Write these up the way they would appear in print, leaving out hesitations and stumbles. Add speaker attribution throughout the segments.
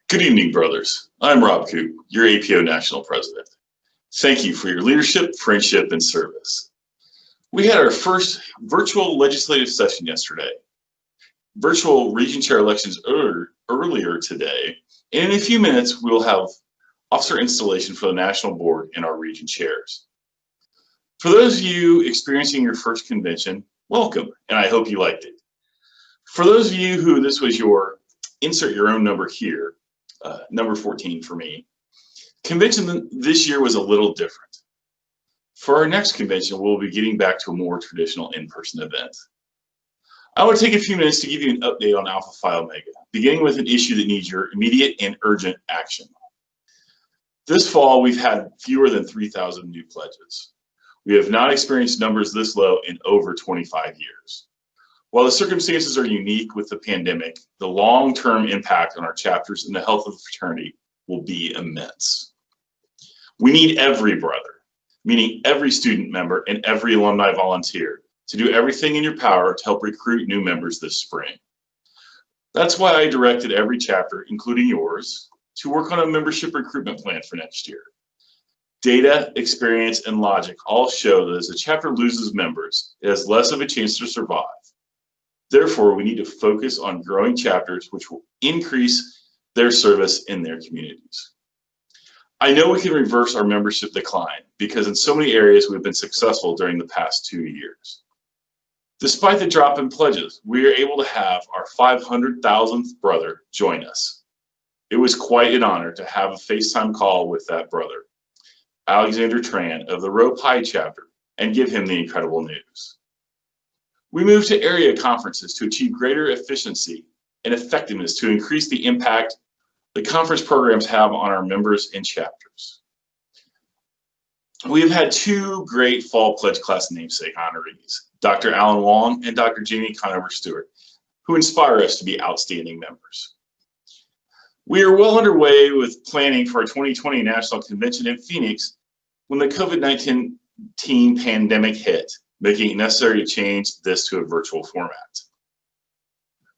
Speaker 1: Good evening, brothers. I'm Rob Coop, your APO National President. Thank you for your leadership, friendship, and service. We had our first virtual legislative session yesterday. Virtual region chair elections earlier today, and in a few minutes we will have officer installation for the national board and our region chairs. For those of you experiencing your first convention, welcome, and I hope you liked it. For those of you who this was your insert your own number here, number 14 for me, convention this year was a little different. For our next convention, we'll be getting back to a more traditional in-person event. I want to take a few minutes to give you an update on Alpha Phi Omega, beginning with an issue that needs your immediate and urgent action. This fall, we've had fewer than 3,000 new pledges. We have not experienced numbers this low in over 25 years. While the circumstances are unique with the pandemic, the long-term impact on our chapters and the health of the fraternity will be immense. We need every brother, meaning every student member and every alumni volunteer, to do everything in your power to help recruit new members this spring. That's why I directed every chapter, including yours, to work on a membership recruitment plan for next year. Data, experience, and logic all show that as a chapter loses members, it has less of a chance to survive. Therefore, we need to focus on growing chapters which will increase their service in their communities. I know we can reverse our membership decline because in so many areas we've been successful during the past 2 years. Despite the drop in pledges, we are able to have our 500,000th brother join us. It was quite an honor to have a FaceTime call with that brother, Alexander Tran of the Rho Pi chapter, and give him the incredible news. We moved to area conferences to achieve greater efficiency and effectiveness to increase the impact the conference programs have on our members and chapters. We have had 2 great fall pledge class namesake honorees, Dr. Alan Wong and Dr. Jamie Conover Stewart, who inspire us to be outstanding members. We are well underway with planning for our 2020 National Convention in Phoenix when the COVID-19 pandemic hit, making it necessary to change this to a virtual format.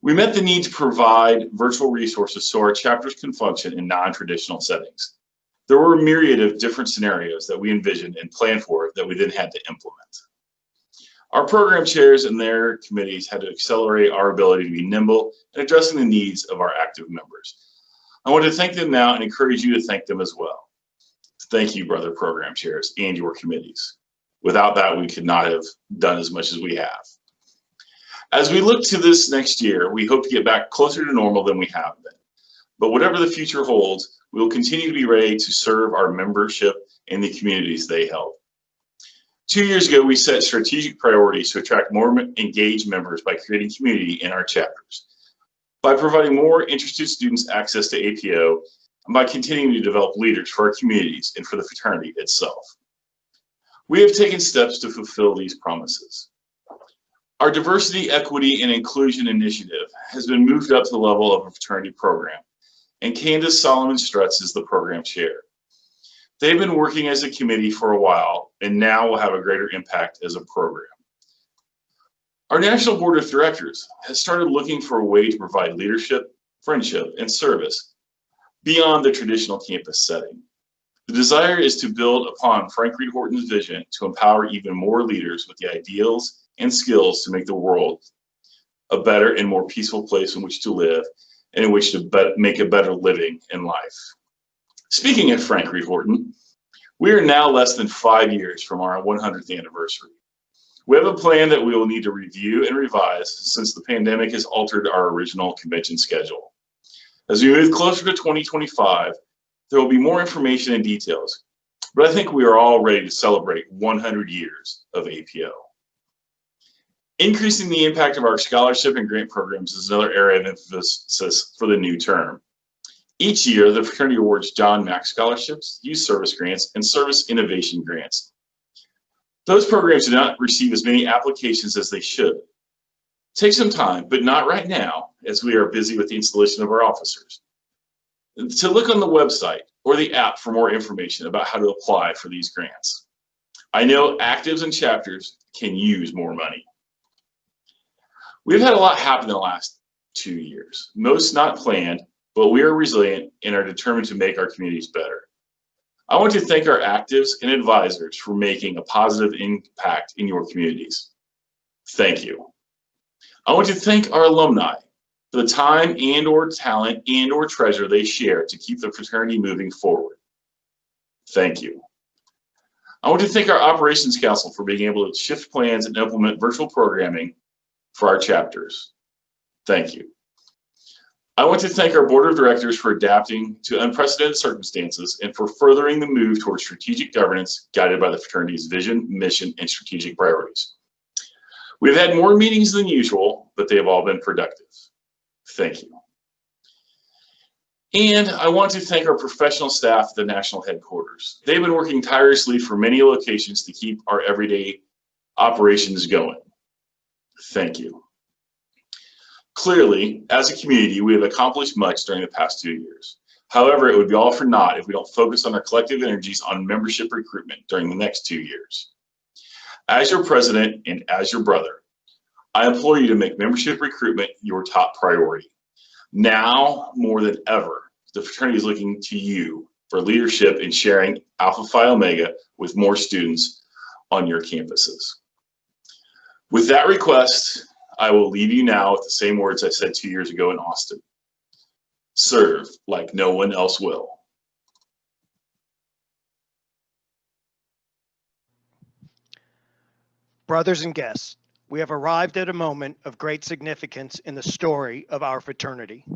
Speaker 1: We met the need to provide virtual resources so our chapters can function in non-traditional settings. There were a myriad of different scenarios that we envisioned and planned for that we then had to implement. Our program chairs and their committees had to accelerate our ability to be nimble in addressing the needs of our active members. I want to thank them now and encourage you to thank them as well. Thank you, brother program chairs and your committees. Without that, we could not have done as much as we have. As we look to this next year, we hope to get back closer to normal than we have been. But whatever the future holds, we will continue to be ready to serve our membership and the communities they help. 2 years ago, we set strategic priorities to attract more engaged members by creating community in our chapters, by providing more interested students access to APO, and by continuing to develop leaders for our communities and for the fraternity itself. We have taken steps to fulfill these promises. Our diversity, equity, and inclusion initiative has been moved up to the level of a fraternity program, and Candace Solomon Strutz is the program chair. They've been working as a committee for a while, and now will have a greater impact as a program. Our National Board of Directors has started looking for a way to provide leadership, friendship, and service beyond the traditional campus setting. The desire is to build upon Frank Reed Horton's vision to empower even more leaders with the ideals and skills to make the world a better and more peaceful place in which to live and in which to make a better living in life. Speaking of Frank Reed Horton, we are now less than 5 years from our 100th anniversary. We have a plan that we will need to review and revise since the pandemic has altered our original convention schedule. As we move closer to 2025, there will be more information and details, but I think we are all ready to celebrate 100 years of APO. Increasing the impact of our scholarship and grant programs is another area of emphasis for the new term. Each year, the fraternity awards John Mack scholarships, youth service grants, and service innovation grants. Those programs do not receive as many applications as they should. Take some time, but not right now, as we are busy with the installation of our officers, to look on the website or the app for more information about how to apply for these grants. I know actives and chapters can use more money. We've had a lot happen in the last 2 years. Most not planned, but we are resilient and are determined to make our communities better. I want to thank our actives and advisors for making a positive impact in your communities. Thank you. I want to thank our alumni for the time and/or talent and/or treasure they share to keep the fraternity moving forward. Thank you. I want to thank our Operations Council for being able to shift plans and implement virtual programming for our chapters. Thank you. I want to thank our Board of Directors for adapting to unprecedented circumstances and for furthering the move towards strategic governance guided by the fraternity's vision, mission, and strategic priorities. We've had more meetings than usual, but they have all been productive. Thank you. And I want to thank our professional staff at the national headquarters. They've been working tirelessly for many locations to keep our everyday operations going. Thank you. Clearly, as a community, we have accomplished much during the past 2 years. However, it would be all for naught if we don't focus on our collective energies on membership recruitment during the next 2 years. As your president and as your brother, I implore you to make membership recruitment your top priority. Now, more than ever, the fraternity is looking to you for leadership in sharing Alpha Phi Omega with more students on your campuses. With that request, I will leave you now with the same words I said 2 years ago in Austin. Serve like no one else will.
Speaker 2: Brothers and guests, we have arrived at a moment of great significance in the story of our fraternity.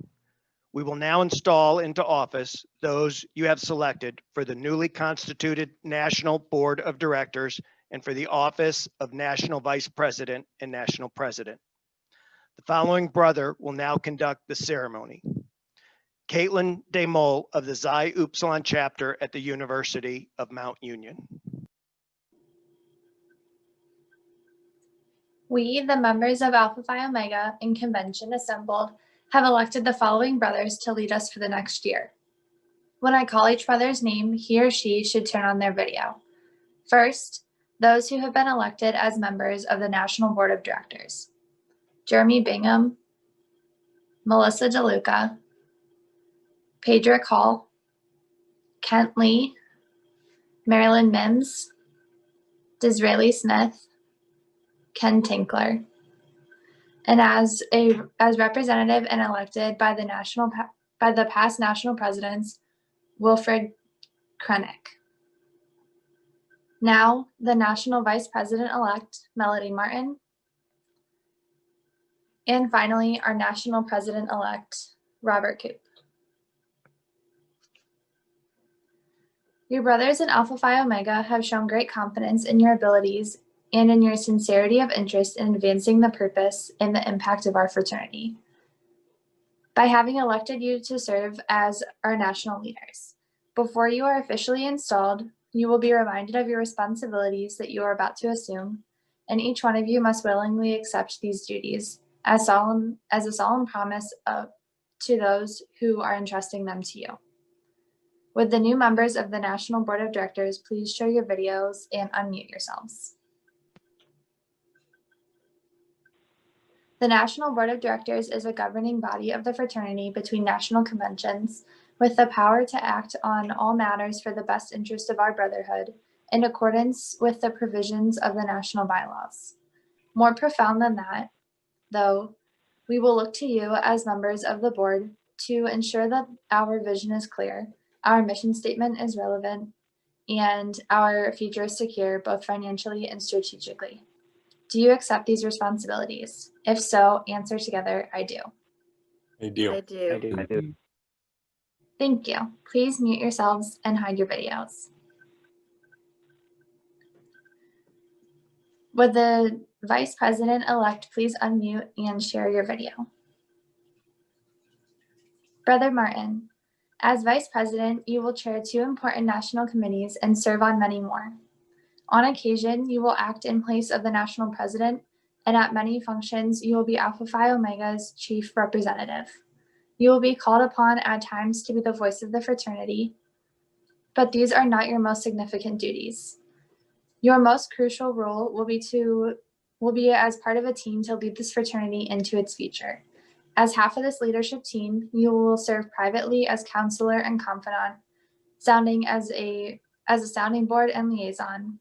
Speaker 2: We will now install into office those you have selected for the newly constituted National Board of Directors and for the office of National Vice President and National President. The following brother will now conduct the ceremony. Caitlin DeMol of the Xi Upsilon chapter at the University of Mount Union.
Speaker 3: We, the members of Alpha Phi Omega in convention assembled, have elected the following brothers to lead us for the next year. When I call each brother's name, he or she should turn on their video. First, those who have been elected as members of the National Board of Directors. Jeremy Bingham, Melissa DeLuca, Pedrick Hall, Kent Lee, Marilyn Mims, Disraeli Smith, Ken Tinkler, and as representative and elected by the past national presidents, Wilfred Krennick. Now, the National Vice President-elect, Melody Martin, and finally, our National President-elect, Robert Koop. Your brothers in Alpha Phi Omega have shown great confidence in your abilities and in your sincerity of interest in advancing the purpose and the impact of our fraternity. By having elected you to serve as our national leaders, before you are officially installed, you will be reminded of your responsibilities that you are about to assume, and each one of you must willingly accept these duties as a solemn promise to those who are entrusting them to you. Would the new members of the National Board of Directors please show your videos and unmute yourselves. The National Board of Directors is a governing body of the fraternity between national conventions with the power to act on all matters for the best interest of our brotherhood in accordance with the provisions of the national bylaws. More profound than that, though, we will look to you as members of the board to ensure that our vision is clear, our mission statement is relevant, and our future is secure both financially and strategically. Do you accept these responsibilities? If so, answer together, I do.
Speaker 4: I do.
Speaker 5: I do.
Speaker 4: I do.
Speaker 3: Thank you. Please mute yourselves and hide your videos. Would the Vice President-elect please unmute and share your video? Brother Martin, as Vice President, you will chair 2 important national committees and serve on many more. On occasion, you will act in place of the national president, and at many functions, you will be Alpha Phi Omega's chief representative. You will be called upon at times to be the voice of the fraternity, but these are not your most significant duties. Your most crucial role will be as part of a team to lead this fraternity into its future. As half of this leadership team, you will serve privately as counselor and confidant, sounding as a sounding board and liaison,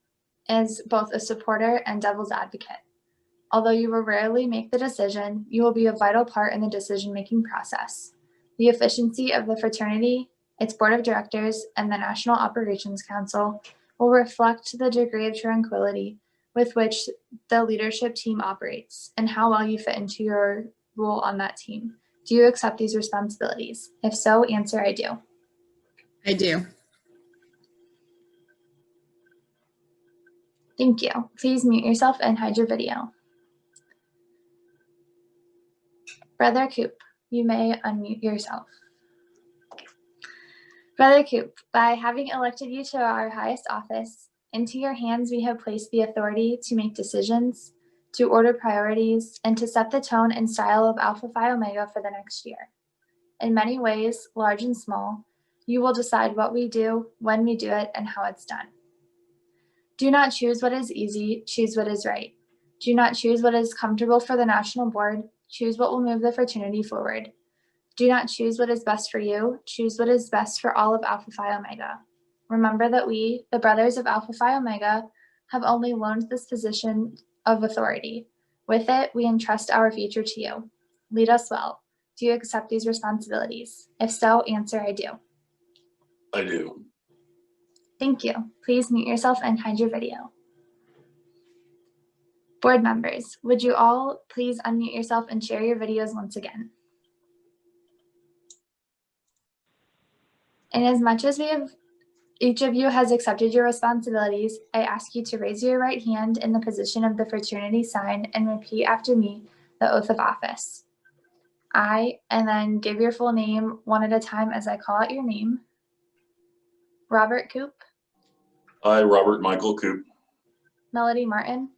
Speaker 3: as both a supporter and devil's advocate. Although you will rarely make the decision, you will be a vital part in the decision-making process. The efficiency of the fraternity, its board of directors, and the National Operations Council will reflect the degree of tranquility with which the leadership team operates and how well you fit into your role on that team. Do you accept these responsibilities? If so, answer I do.
Speaker 4: I do.
Speaker 3: Thank you. Please mute yourself and hide your video. Brother Coop, you may unmute yourself. Brother Coop, by having elected you to our highest office, into your hands we have placed the authority to make decisions, to order priorities, and to set the tone and style of Alpha Phi Omega for the next year. In many ways, large and small, you will decide what we do, when we do it, and how it's done. Do not choose what is easy, choose what is right. Do not choose what is comfortable for the national board, choose what will move the fraternity forward. Do not choose what is best for you, choose what is best for all of Alpha Phi Omega. Remember that we, the brothers of Alpha Phi Omega, have only loaned this position of authority. With it, we entrust our future to you. Lead us well. Do you accept these responsibilities? If so, answer I do.
Speaker 1: I do.
Speaker 3: Thank you. Please mute yourself and hide your video. Board members, would you all please unmute yourself and share your videos once again? And as much as each of you has accepted your responsibilities, I ask you to raise your right hand in the position of the fraternity sign and repeat after me the oath of office. I, and then give your full name one at a time as I call out your name. Robert Coop.
Speaker 1: I, Robert Michael Coop.
Speaker 3: Melody Martin.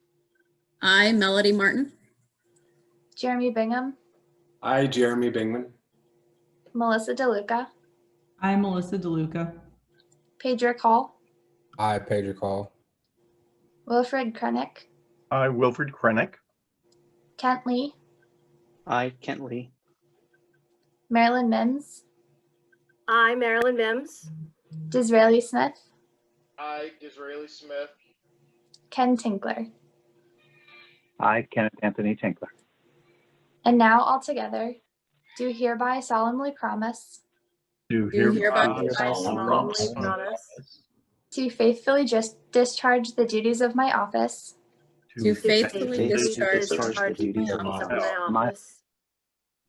Speaker 4: I, Melody Martin.
Speaker 3: Jeremy Bingham.
Speaker 5: I, Jeremy Bingman.
Speaker 3: Melissa DeLuca.
Speaker 6: I, Melissa DeLuca.
Speaker 3: Pedro Call.
Speaker 7: I, Pedro Call.
Speaker 3: Wilfred Krennick.
Speaker 8: I, Wilfred Krennick.
Speaker 3: Kent Lee.
Speaker 9: I, Kent Lee.
Speaker 3: Marilyn Mims.
Speaker 10: I, Marilyn Mims.
Speaker 3: Disraeli Smith.
Speaker 11: I, Disraeli Smith.
Speaker 3: Ken Tinkler.
Speaker 9: I, Kenneth Anthony Tinkler.
Speaker 3: And now all together, do hereby solemnly promise
Speaker 8: Do
Speaker 4: hereby
Speaker 10: solemnly promise
Speaker 3: to faithfully discharge the duties of my office
Speaker 4: to faithfully
Speaker 10: discharge
Speaker 4: discharge
Speaker 10: the duties of my office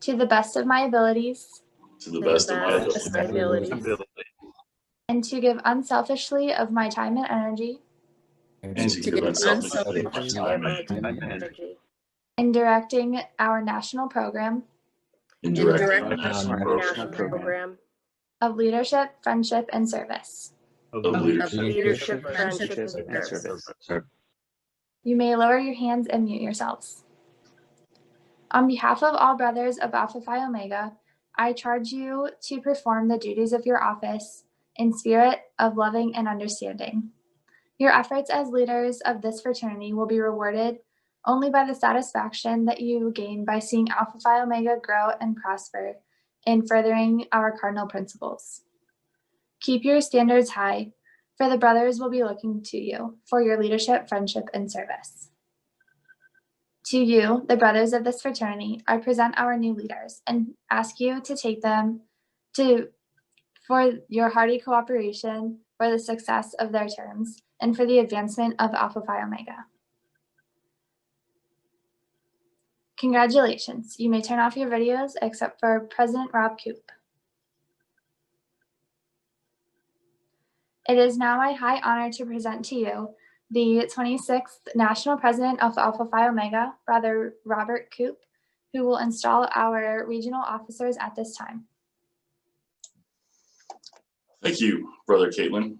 Speaker 3: to the best of my abilities
Speaker 1: To the best of my
Speaker 10: abilities.
Speaker 3: and to give unselfishly of my time and energy
Speaker 1: And to
Speaker 4: to
Speaker 1: give
Speaker 4: give
Speaker 1: unselfishly
Speaker 4: unselfishly
Speaker 1: my time and
Speaker 10: Time and energy.
Speaker 3: in directing our national program
Speaker 1: in
Speaker 4: direct
Speaker 1: directing our
Speaker 4: national
Speaker 1: national
Speaker 10: National
Speaker 1: program
Speaker 10: program
Speaker 3: of leadership, friendship, and service.
Speaker 1: of
Speaker 4: of
Speaker 1: leadership.
Speaker 10: leadership,
Speaker 4: friendship,
Speaker 10: friendship, and service.
Speaker 3: You may lower your hands and mute yourselves. On behalf of all brothers of Alpha Phi Omega, I charge you to perform the duties of your office in spirit of loving and understanding. Your efforts as leaders of this fraternity will be rewarded only by the satisfaction that you gain by seeing Alpha Phi Omega grow and prosper in furthering our cardinal principles. Keep your standards high, for the brothers will be looking to you for your leadership, friendship, and service. To you, the brothers of this fraternity, I present our new leaders and ask you to take them for your hearty cooperation for the success of their terms and for the advancement of Alpha Phi Omega. Congratulations. You may turn off your videos except for President Rob Coop. It is now my high honor to present to you the 26th National President of Alpha Phi Omega, Brother Robert Coop, who will install our regional officers at this time.
Speaker 1: Thank you, Brother Caitlin.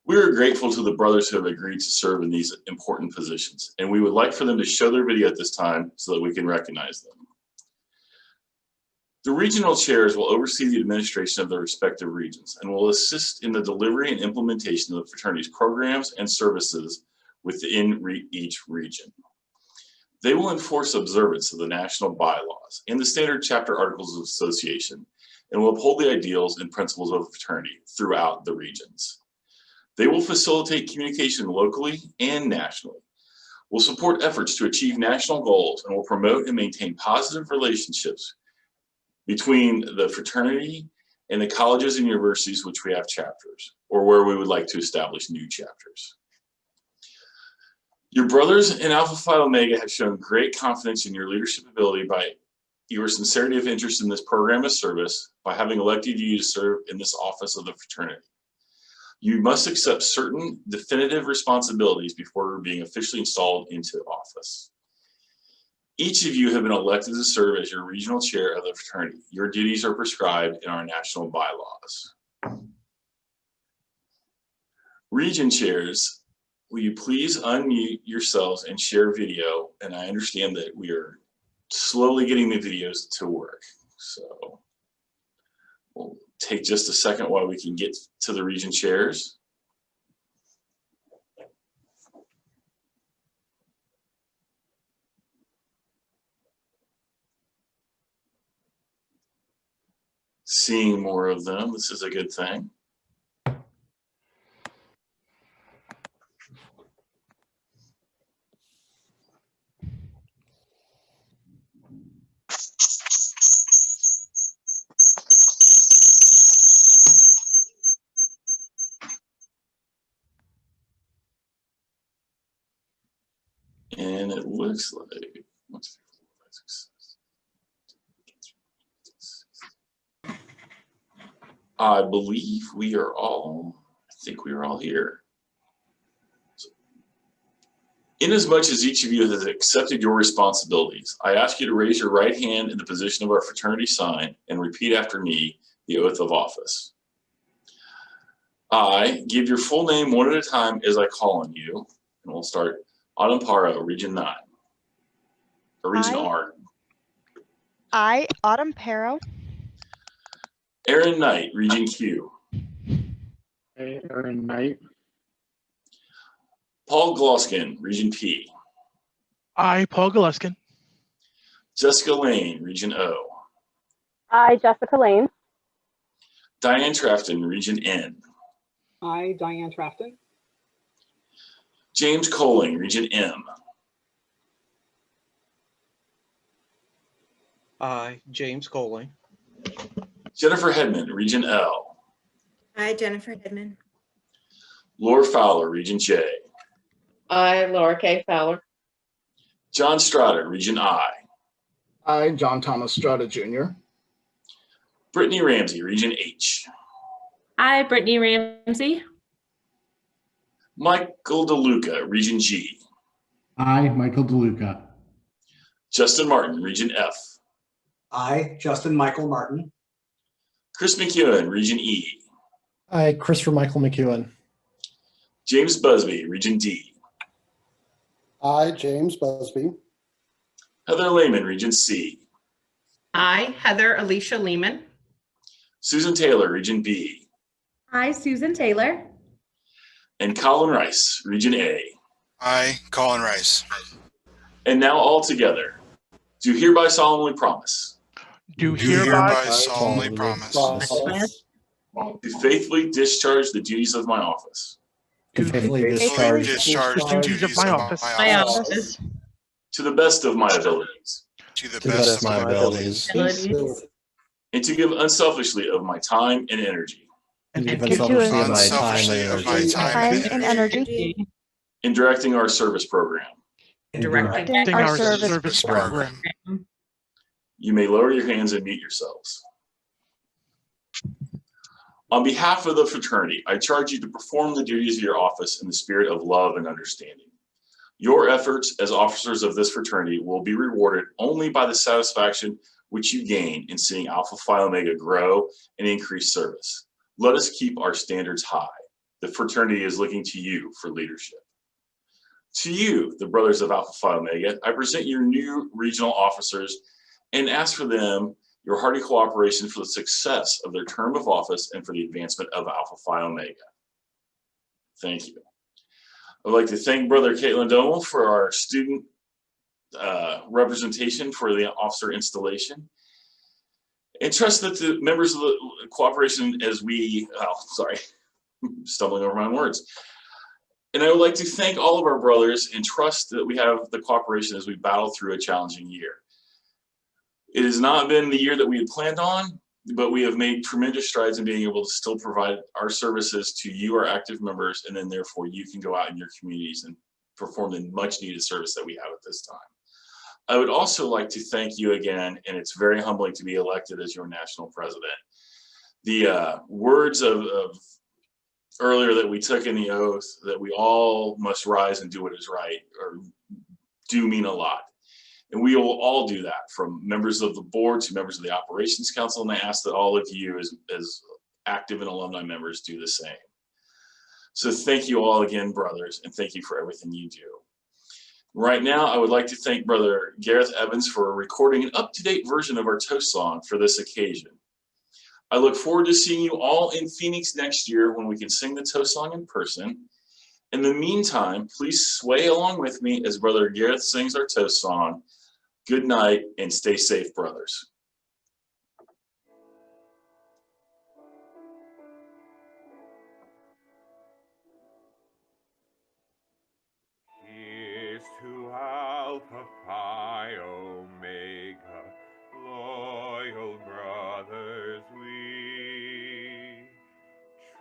Speaker 1: We are grateful to the brothers who have agreed to serve in these important positions, and we would like for them to show their video at this time so that we can recognize them. The regional chairs will oversee the administration of their respective regions and will assist in the delivery and implementation of the fraternity's programs and services within each region. They will enforce observance of the national bylaws and the standard chapter articles of association and will uphold the ideals and principles of fraternity throughout the regions. They will facilitate communication locally and nationally, will support efforts to achieve national goals, and will promote and maintain positive relationships between the fraternity and the colleges and universities which we have chapters, or where we would like to establish new chapters. Your brothers in Alpha Phi Omega have shown great confidence in your leadership ability by your sincerity of interest in this program of service by having elected you to serve in this office of the fraternity. You must accept certain definitive responsibilities before being officially installed into office. Each of you have been elected to serve as your regional chair of the fraternity. Your duties are prescribed in our national bylaws. Region chairs, will you please unmute yourselves and share video? And I understand that we are slowly getting the videos to work. So we'll take just a second while we can get to the region chairs. Seeing more of them, this is a good thing. And it looks like, I believe we are all, I think we are all here. Inasmuch as each of you has accepted your responsibilities, I ask you to raise your right hand in the position of our fraternity sign and repeat after me the oath of office. I give your full name one at a time as I call on you, and we'll start. Autumn Paro, Region 9, or Region R.
Speaker 12: I, Autumn Paro.
Speaker 1: Aaron Knight, Region Q.
Speaker 13: Hey, Aaron Knight.
Speaker 1: Paul Gloskin, Region P.
Speaker 14: I, Paul Gluskin.
Speaker 1: Jessica Lane, Region O.
Speaker 15: I, Jessica Lane.
Speaker 1: Diane Trafton, Region N.
Speaker 16: I, Diane Trafton.
Speaker 1: James Coling, Region M.
Speaker 17: I, James Coling.
Speaker 1: Jennifer Hedman, Region L.
Speaker 10: I, Jennifer Hedman.
Speaker 1: Laura Fowler, Region J.
Speaker 18: I, Laura K. Fowler.
Speaker 1: John Strada, Region I.
Speaker 13: I, John Thomas Strada Jr.
Speaker 1: Brittany Ramsey, Region H.
Speaker 19: I, Brittany Ramsey.
Speaker 1: Michael DeLuca, Region G.
Speaker 20: I, Michael DeLuca.
Speaker 1: Justin Martin, Region F.
Speaker 21: I, Justin Michael Martin.
Speaker 1: Chris McEwen, Region E.
Speaker 22: I, Christopher Michael McEwen.
Speaker 1: James Busby, Region D.
Speaker 23: I, James Busby.
Speaker 1: Heather Lehman, Region C.
Speaker 19: I, Heather Alicia Lehman.
Speaker 1: Susan Taylor, Region B.
Speaker 19: I, Susan Taylor.
Speaker 1: And Colin Rice, Region A.
Speaker 24: I, Colin Rice.
Speaker 1: And now all together, do hereby solemnly promise.
Speaker 14: Do hereby
Speaker 24: solemnly promise.
Speaker 1: To faithfully discharge the duties of my office.
Speaker 22: To faithfully
Speaker 24: discharge
Speaker 14: the duties of my office.
Speaker 1: To the best of my abilities.
Speaker 24: To the best of my abilities.
Speaker 1: And to give unselfishly of my time and energy.
Speaker 22: And give unselfishly
Speaker 24: of my time
Speaker 12: and energy.
Speaker 1: In directing our service program.
Speaker 19: Directing
Speaker 12: our service
Speaker 24: program.
Speaker 1: You may lower your hands and mute yourselves. On behalf of the fraternity, I charge you to perform the duties of your office in the spirit of love and understanding. Your efforts as officers of this fraternity will be rewarded only by the satisfaction which you gain in seeing Alpha Phi Omega grow and increase service. Let us keep our standards high. The fraternity is looking to you for leadership. To you, the brothers of Alpha Phi Omega, I present your new regional officers and ask for them your hearty cooperation for the success of their term of office and for the advancement of Alpha Phi Omega. Thank you. I'd like to thank Brother Caitlin Domel for our student representation for the officer installation. And trust that the members of the cooperation as we, stumbling over my own words. And I would like to thank all of our brothers and trust that we have the cooperation as we battle through a challenging year. It has not been the year that we had planned on, but we have made tremendous strides in being able to still provide our services to you, our active members, and then therefore you can go out in your communities and perform the much needed service that we have at this time. I would also like to thank you again, and it's very humbling to be elected as your national president. The words of earlier that we took in the oath, that we all must rise and do what is right, or do mean a lot. And we will all do that, from members of the board to members of the operations council, and I ask that all of you as active and alumni members do the same. So thank you all again, brothers, and thank you for everything you do. Right now, I would like to thank Brother Gareth Evans for recording an up-to-date version of our toast song for this occasion. I look forward to seeing you all in Phoenix next year when we can sing the toast song in person. In the meantime, please sway along with me as Brother Gareth sings our toast song. Good night and stay safe, brothers.
Speaker 2: Here's to Alpha Phi Omega, loyal brothers we,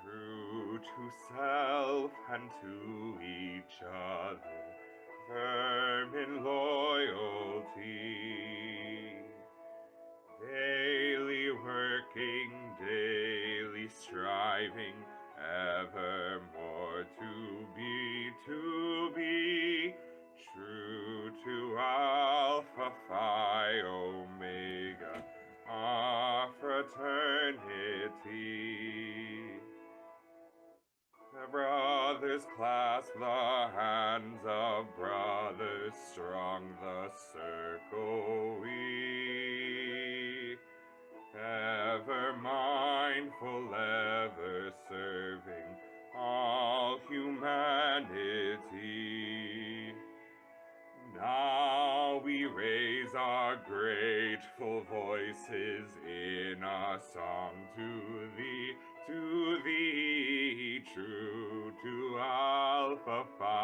Speaker 2: true to self and to each other, firm in loyalty, daily working, daily striving, evermore to be true to Alpha Phi Omega, our fraternity. The brothers clasp the hands of brothers, strong the circle we, ever mindful, ever serving all humanity. Now we raise our grateful voices in a song to thee, true to Alpha Phi